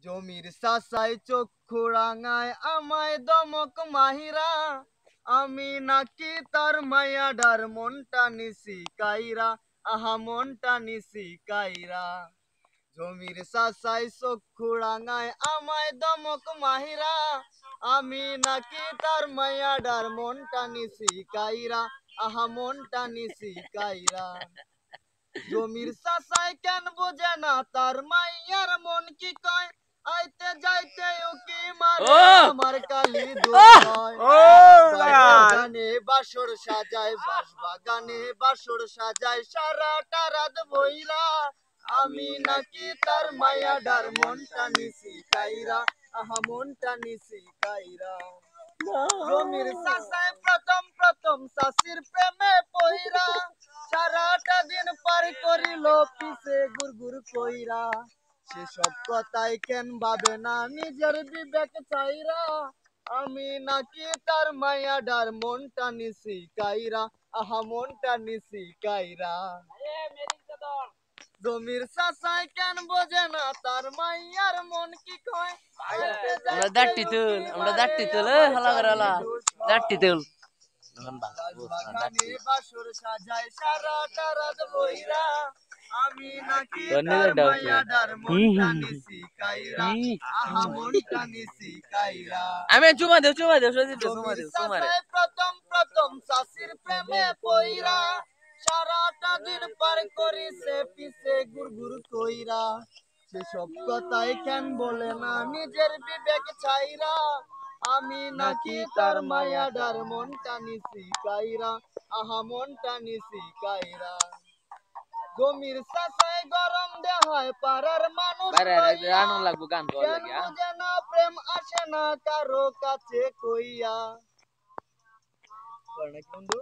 জমির চাষায় চক্ষু রাঙায় আমায় দমক মাহিরা আমি নাকি তার মায়াডার মনটা নিছি কাইরা আহা মনটা নিছি কাইরা জমির চাষায় চক্ষু রাঙায় আমায় দমক মাহিরা আমি নাকি তার মায়াডার মনটা নিছি কাইরা আহা মনটা নিছি কাইরা জমির চাষায় কেন বোঝে না তার মাইয়ার মন কি কয় আইতে যাইতে উকি মারে আমার কালি বাগানে বাসর সাজায় বাগানে বাসর সাজায় সারাটা রাত বইরা আমি নাকি তার মায়াডার মনটা নিছি কাইরা আহা মনটা নিছি কাইরা জমির চাষায় প্রথম প্রথম চাষির প্রেমে পইরা সারাটা দিন পার করিল পিছে গুড়গুড় কইরা সেসব কথাই কেন ভাবে না নিজের বিবেক চাইরা আমি নাকি তার মায়াডার মনটা নিছি কাইরা আহা মনটা নিছি কাইরা জমির চাষায় কেন বোঝে না তার মাইয়ার মন কি কয় আমরা দাঁড়টি তুল হলা করে হলা দাঁড়টি তুল বাগানে বাসর সাজায় সারাটা রাত বইরা আমি নাকি তার মায়াডার মনটা নিছি কাইরা আহা মনটা নিছি কাইরা আমি চুমা দেও সজিল চুমা দেও প্রথম প্রথম চাষির প্রেমে পইরা সারাটা দিন পার করিছে পিছে গুড়গুড় কইরা সেসব কথাই কেন বলে না নিজের বিবেক ছাইরা আমি নাকি তার মায়াডার মনটা নিছি কাইরা আহা মনটা নিছি কাইরা জমির চাষায় গরম দেহায় পাড়ার মানুষ লাগবো গান বুঝে না প্রেম আসে না কারো কাছে কইয়া বন্ধু